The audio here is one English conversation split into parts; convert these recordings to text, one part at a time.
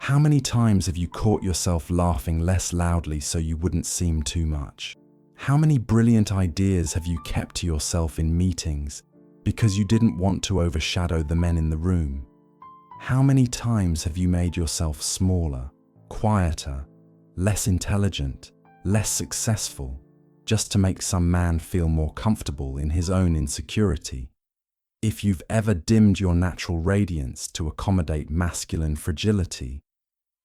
How many times have you caught yourself laughing less loudly so you wouldn't seem too much? How many brilliant ideas have you kept to yourself in meetings because you didn't want to overshadow the men in the room? How many times have you made yourself smaller, quieter, less intelligent, less successful, just to make some man feel more comfortable in his own insecurity? If you've ever dimmed your natural radiance to accommodate masculine fragility,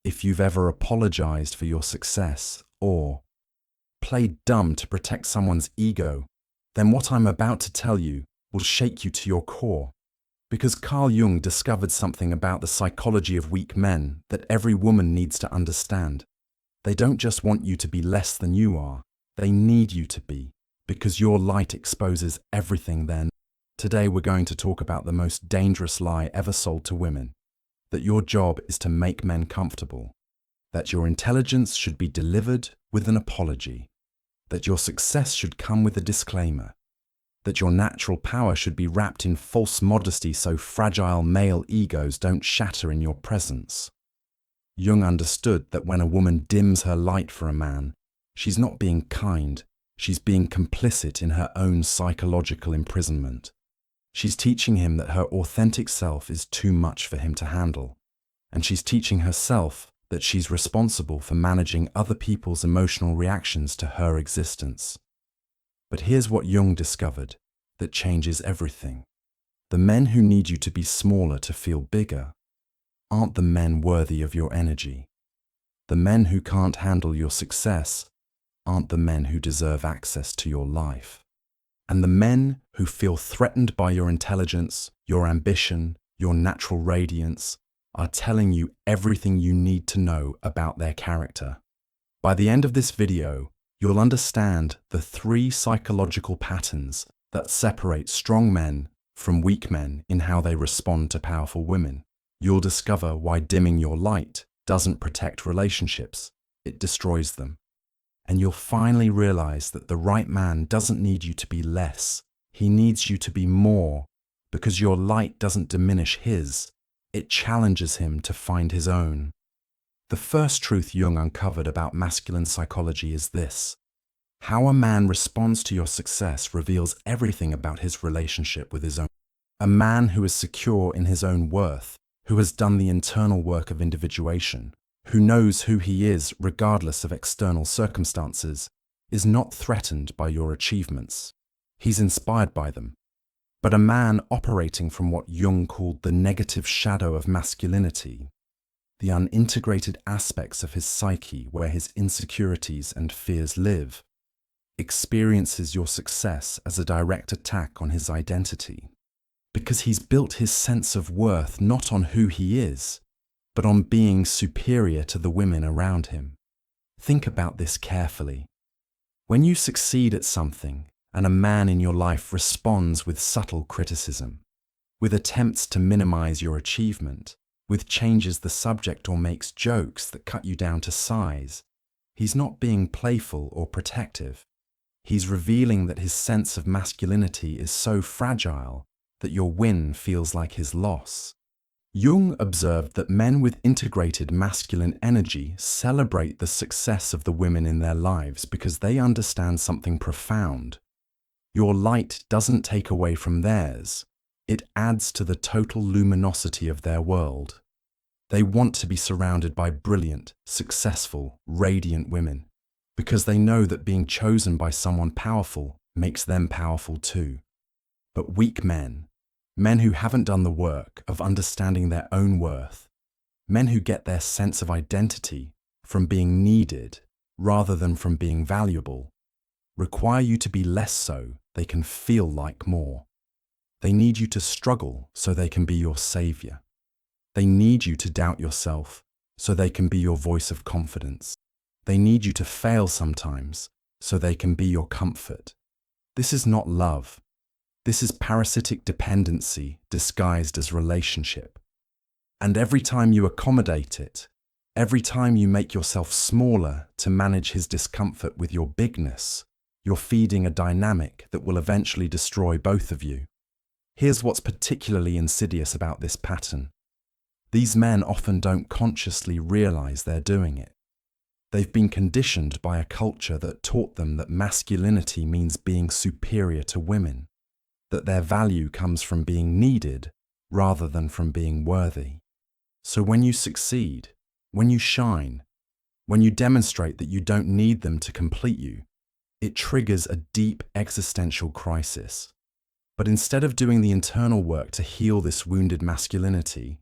if you've ever apologized for your success or played dumb to protect someone's ego, then what I'm about to tell you will shake you to your core. Because Carl Jung discovered something about the psychology of weak men that every woman needs to understand. They don't just want you to be less than you are, they need you to be, because your light exposes everything then. Today we're going to talk about the most dangerous lie ever sold to women, that your job is to make men comfortable, that your intelligence should be delivered with an apology, that your success should come with a disclaimer, that your natural power should be wrapped in false modesty so fragile male egos don't shatter in your presence. Jung understood that when a woman dims her light for a man, she's not being kind, she's being complicit in her own psychological imprisonment. She's teaching him that her authentic self is too much for him to handle, and she's teaching herself that she's responsible for managing other people's emotional reactions to her existence. But here's what Jung discovered that changes everything. The men who need you to be smaller to feel bigger aren't the men worthy of your energy. The men who can't handle your success aren't the men who deserve access to your life. And the men who feel threatened by your intelligence, your ambition, your natural radiance are telling you everything you need to know about their character. By the end of this video, you'll understand the 3 psychological patterns that separate strong men from weak men in how they respond to powerful women. You'll discover why dimming your light doesn't protect relationships, it destroys them. And you'll finally realize that the right man doesn't need you to be less, he needs you to be more, because your light doesn't diminish his, it challenges him to find his own. The first truth Jung uncovered about masculine psychology is this: how a man responds to your success reveals everything about his relationship with his own. A man who is secure in his own worth, who has done the internal work of individuation, who knows who he is regardless of external circumstances, is not threatened by your achievements. He's inspired by them. But a man operating from what Jung called the negative shadow of masculinity, the unintegrated aspects of his psyche where his insecurities and fears live, experiences your success as a direct attack on his identity, because he's built his sense of worth not on who he is, but on being superior to the women around him. Think about this carefully. When you succeed at something, and a man in your life responds with subtle criticism, with attempts to minimize your achievement, with changes the subject or makes jokes that cut you down to size, he's not being playful or protective. He's revealing that his sense of masculinity is so fragile that your win feels like his loss. Jung observed that men with integrated masculine energy celebrate the success of the women in their lives because they understand something profound. Your light doesn't take away from theirs, it adds to the total luminosity of their world. They want to be surrounded by brilliant, successful, radiant women because they know that being chosen by someone powerful makes them powerful too. But weak men who haven't done the work of understanding their own worth, men who get their sense of identity from being needed rather than from being valuable, require you to be less so they can feel like more. They need you to struggle so they can be your savior. They need you to doubt yourself so they can be your voice of confidence. They need you to fail sometimes so they can be your comfort. This is not love. This is parasitic dependency disguised as relationship. And every time you accommodate it, every time you make yourself smaller to manage his discomfort with your bigness, you're feeding a dynamic that will eventually destroy both of you. Here's what's particularly insidious about this pattern. These men often don't consciously realize they're doing it. They've been conditioned by a culture that taught them that masculinity means being superior to women, that their value comes from being needed rather than from being worthy. So when you succeed, when you shine, when you demonstrate that you don't need them to complete you, it triggers a deep existential crisis. But instead of doing the internal work to heal this wounded masculinity,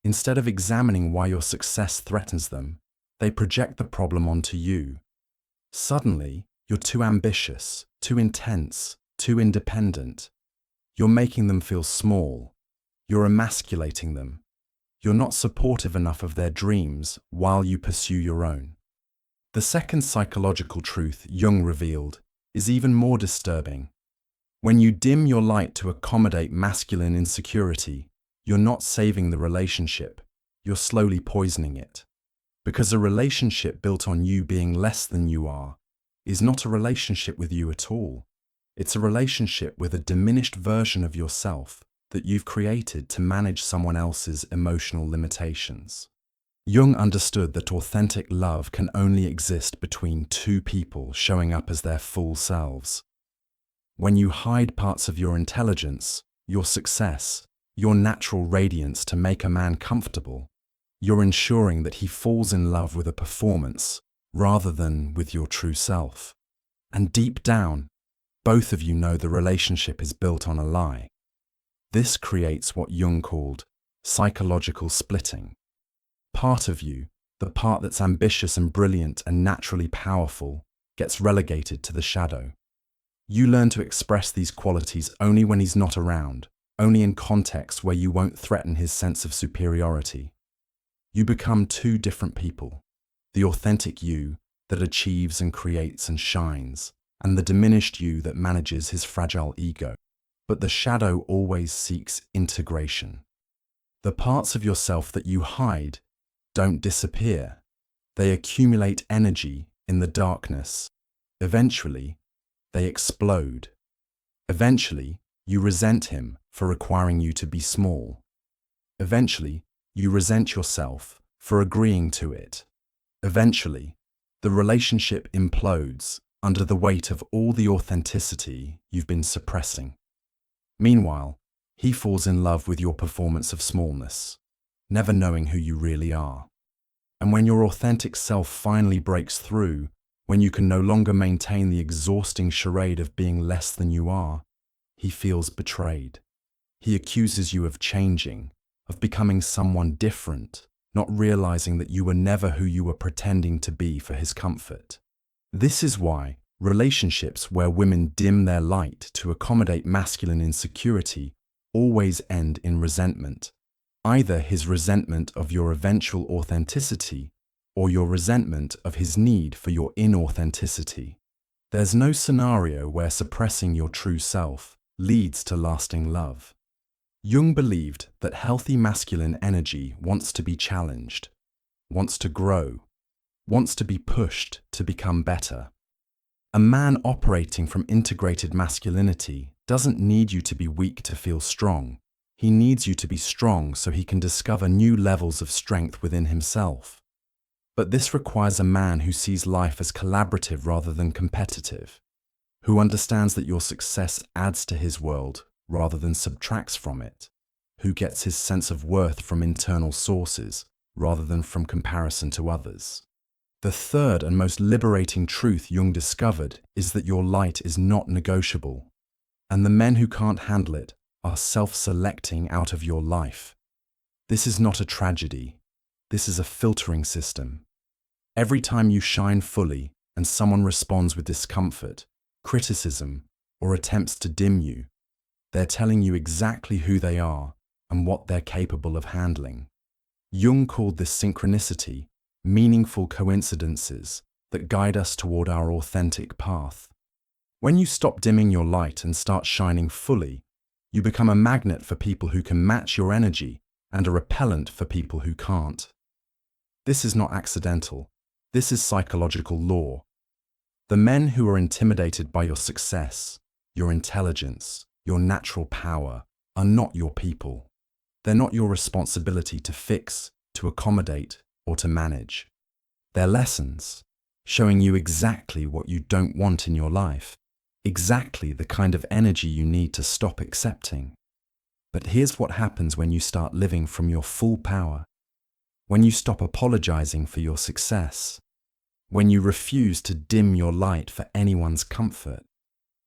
instead of examining why your success threatens them, they project the problem onto you. Suddenly, you're too ambitious, too intense, too independent. You're making them feel small. You're emasculating them. You're not supportive enough of their dreams while you pursue your own. The second psychological truth Jung revealed is even more disturbing. When you dim your light to accommodate masculine insecurity, you're not saving the relationship, you're slowly poisoning it. Because a relationship built on you being less than you are is not a relationship with you at all. It's a relationship with a diminished version of yourself that you've created to manage someone else's emotional limitations. Jung understood that authentic love can only exist between two people showing up as their full selves. When you hide parts of your intelligence, your success, your natural radiance to make a man comfortable, you're ensuring that he falls in love with a performance rather than with your true self. And deep down, both of you know the relationship is built on a lie. This creates what Jung called psychological splitting. Part of you, the part that's ambitious and brilliant and naturally powerful, gets relegated to the shadow. You learn to express these qualities only when he's not around, only in contexts where you won't threaten his sense of superiority. You become two different people, the authentic you that achieves and creates and shines, and the diminished you that manages his fragile ego. But the shadow always seeks integration. The parts of yourself that you hide don't disappear. They accumulate energy in the darkness. Eventually, they explode. Eventually, you resent him for requiring you to be small. Eventually, you resent yourself for agreeing to it. Eventually, the relationship implodes under the weight of all the authenticity you've been suppressing. Meanwhile, he falls in love with your performance of smallness, never knowing who you really are. And when your authentic self finally breaks through, when you can no longer maintain the exhausting charade of being less than you are, he feels betrayed. He accuses you of changing, of becoming someone different, not realizing that you were never who you were pretending to be for his comfort. This is why relationships where women dim their light to accommodate masculine insecurity always end in resentment. Either his resentment of your eventual authenticity or your resentment of his need for your inauthenticity. There's no scenario where suppressing your true self leads to lasting love. Jung believed that healthy masculine energy wants to be challenged, wants to grow, wants to be pushed to become better. A man operating from integrated masculinity doesn't need you to be weak to feel strong. He needs you to be strong so he can discover new levels of strength within himself. But this requires a man who sees life as collaborative rather than competitive, who understands that your success adds to his world rather than subtracts from it, who gets his sense of worth from internal sources rather than from comparison to others. The third and most liberating truth Jung discovered is that your light is not negotiable, and the men who can't handle it are self-selecting out of your life. This is not a tragedy. This is a filtering system. Every time you shine fully and someone responds with discomfort, criticism, or attempts to dim you, they're telling you exactly who they are and what they're capable of handling. Jung called this synchronicity, meaningful coincidences that guide us toward our authentic path. When you stop dimming your light and start shining fully, you become a magnet for people who can match your energy and a repellent for people who can't. This is not accidental. This is psychological law. The men who are intimidated by your success, your intelligence, your natural power, are not your people. They're not your responsibility to fix, to accommodate, or to manage. They're lessons, showing you exactly what you don't want in your life, exactly the kind of energy you need to stop accepting. But here's what happens when you start living from your full power, when you stop apologizing for your success, when you refuse to dim your light for anyone's comfort.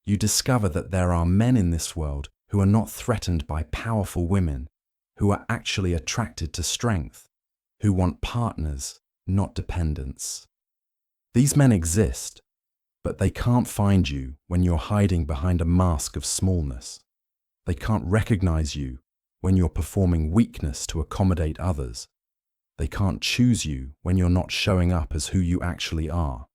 You discover that there are men in this world who are not threatened by powerful women, who are actually attracted to strength, who want partners, not dependents. These men exist, but they can't find you when you're hiding behind a mask of smallness. They can't recognize you when you're performing weakness to accommodate others. They can't choose you when you're not showing up as who you actually are.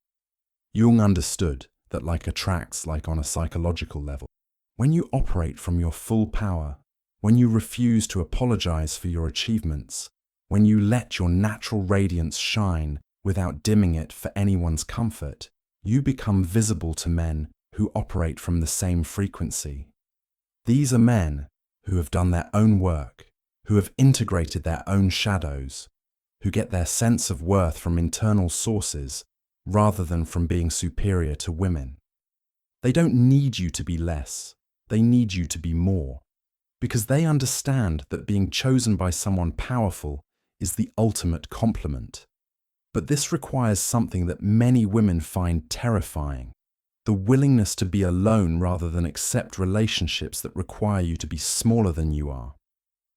Jung understood that like attracts like on a psychological level. When you operate from your full power, when you refuse to apologize for your achievements, when you let your natural radiance shine without dimming it for anyone's comfort, you become visible to men who operate from the same frequency. These are men who have done their own work, who have integrated their own shadows, who get their sense of worth from internal sources rather than from being superior to women. They don't need you to be less, they need you to be more, because they understand that being chosen by someone powerful is the ultimate compliment. But this requires something that many women find terrifying: the willingness to be alone rather than accept relationships that require you to be smaller than you are.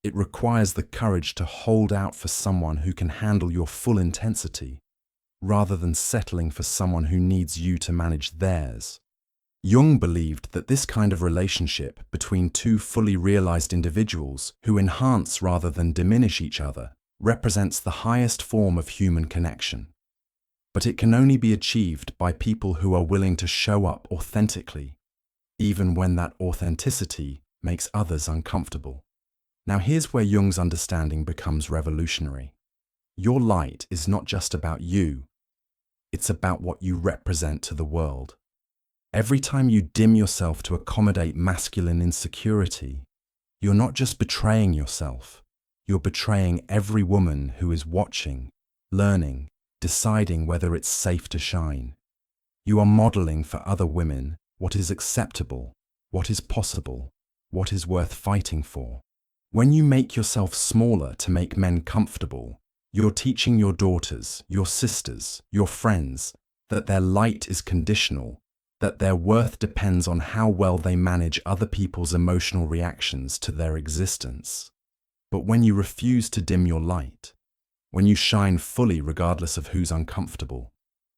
It requires the courage to hold out for someone who can handle your full intensity, rather than settling for someone who needs you to manage theirs. Jung believed that this kind of relationship between two fully realized individuals who enhance rather than diminish each other represents the highest form of human connection. But it can only be achieved by people who are willing to show up authentically, even when that authenticity makes others uncomfortable. Now here's where Jung's understanding becomes revolutionary. Your light is not just about you, it's about what you represent to the world. Every time you dim yourself to accommodate masculine insecurity, you're not just betraying yourself, you're betraying every woman who is watching, learning, deciding whether it's safe to shine. You are modeling for other women what is acceptable, what is possible, what is worth fighting for. When you make yourself smaller to make men comfortable, you're teaching your daughters, your sisters, your friends that their light is conditional, that their worth depends on how well they manage other people's emotional reactions to their existence. But when you refuse to dim your light, when you shine fully regardless of who's uncomfortable,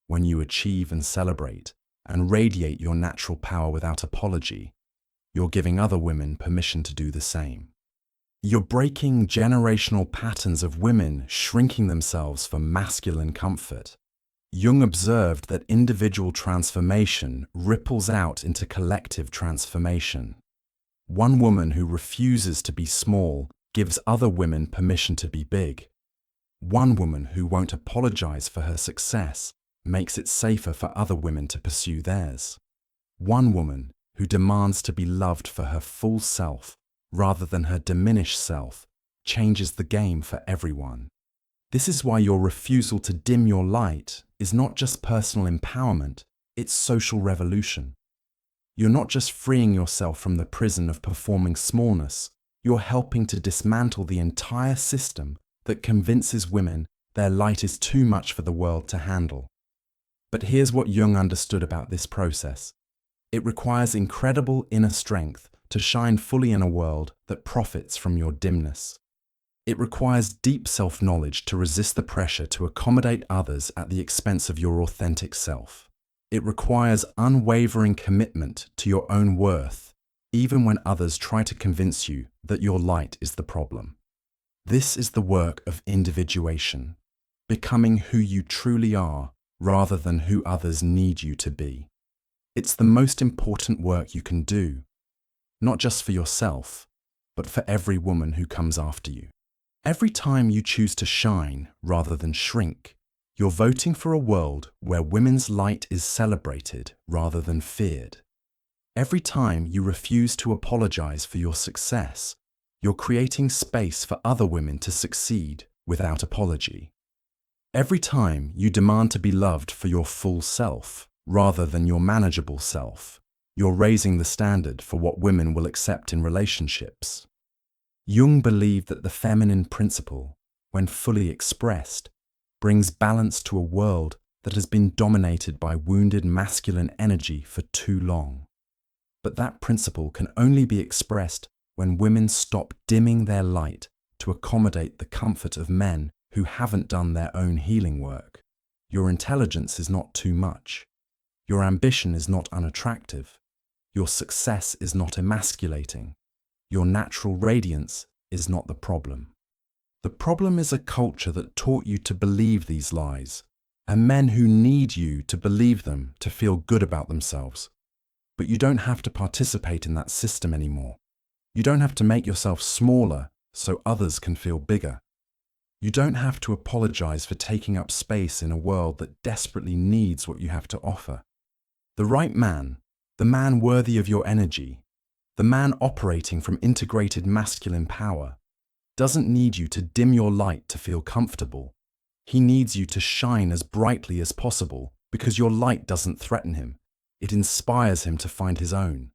when you achieve and celebrate and radiate your natural power without apology, you're giving other women permission to do the same. You're breaking generational patterns of women shrinking themselves for masculine comfort. Jung observed that individual transformation ripples out into collective transformation. One woman who refuses to be small gives other women permission to be big. One woman who won't apologize for her success makes it safer for other women to pursue theirs. One woman who demands to be loved for her full self rather than her diminished self changes the game for everyone. This is why your refusal to dim your light is not just personal empowerment, it's social revolution. You're not just freeing yourself from the prison of performing smallness, you're helping to dismantle the entire system that convinces women their light is too much for the world to handle. But here's what Jung understood about this process. It requires incredible inner strength to shine fully in a world that profits from your dimness. It requires deep self-knowledge to resist the pressure to accommodate others at the expense of your authentic self. It requires unwavering commitment to your own worth, even when others try to convince you that your light is the problem. This is the work of individuation, becoming who you truly are rather than who others need you to be. It's the most important work you can do, not just for yourself, but for every woman who comes after you. Every time you choose to shine rather than shrink, you're voting for a world where women's light is celebrated rather than feared. Every time you refuse to apologize for your success, You're creating space for other women to succeed without apology. Every time you demand to be loved for your full self rather than your manageable self, you're raising the standard for what women will accept in relationships. Jung believed that the feminine principle, when fully expressed, brings balance to a world that has been dominated by wounded masculine energy for too long. But that principle can only be expressed when women stop dimming their light to accommodate the comfort of men who haven't done their own healing work. Your intelligence is not too much. Your ambition is not unattractive. Your success is not emasculating. Your natural radiance is not the problem. The problem is a culture that taught you to believe these lies, and men who need you to believe them to feel good about themselves. But you don't have to participate in that system anymore. You don't have to make yourself smaller so others can feel bigger. You don't have to apologize for taking up space in a world that desperately needs what you have to offer. The right man, the man worthy of your energy, the man operating from integrated masculine power, doesn't need you to dim your light to feel comfortable. He needs you to shine as brightly as possible because your light doesn't threaten him. It inspires him to find his own.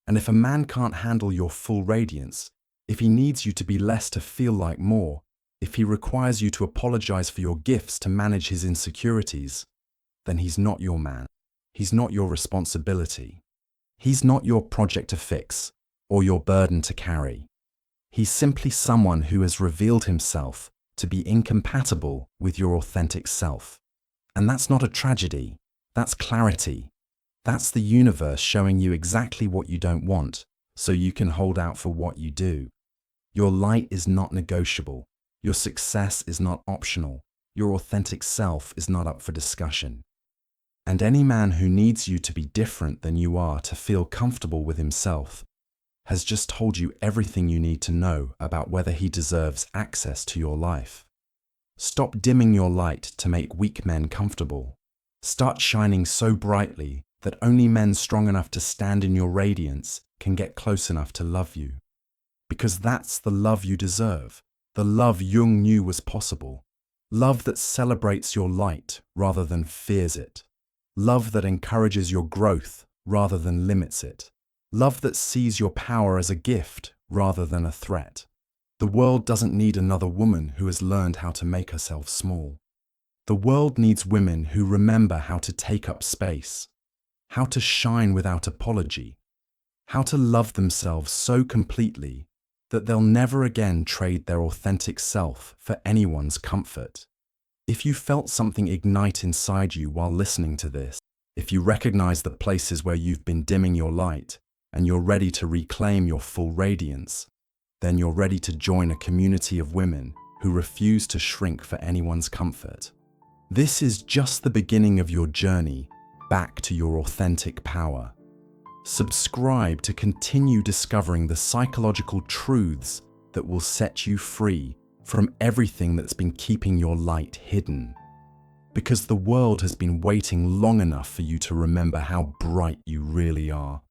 And if a man can't handle your full radiance, if he needs you to be less to feel like more, if he requires you to apologize for your gifts to manage his insecurities, then he's not your man. He's not your responsibility. He's not your project to fix or your burden to carry. He's simply someone who has revealed himself to be incompatible with your authentic self. And that's not a tragedy. That's clarity. That's the universe showing you exactly what you don't want, so you can hold out for what you do. Your light is not negotiable. Your success is not optional. Your authentic self is not up for discussion. And any man who needs you to be different than you are to feel comfortable with himself has just told you everything you need to know about whether he deserves access to your life. Stop dimming your light to make weak men comfortable. Start shining so brightly that only men strong enough to stand in your radiance can get close enough to love you. Because that's the love you deserve, the love Jung knew was possible. Love that celebrates your light rather than fears it. Love that encourages your growth rather than limits it. Love that sees your power as a gift rather than a threat. The world doesn't need another woman who has learned how to make herself small. The world needs women who remember how to take up space, how to shine without apology, how to love themselves so completely that they'll never again trade their authentic self for anyone's comfort. If you felt something ignite inside you while listening to this, if you recognize the places where you've been dimming your light and you're ready to reclaim your full radiance, then you're ready to join a community of women who refuse to shrink for anyone's comfort. This is just the beginning of your journey back to your authentic power. Subscribe to continue discovering the psychological truths that will set you free from everything that's been keeping your light hidden. Because the world has been waiting long enough for you to remember how bright you really are.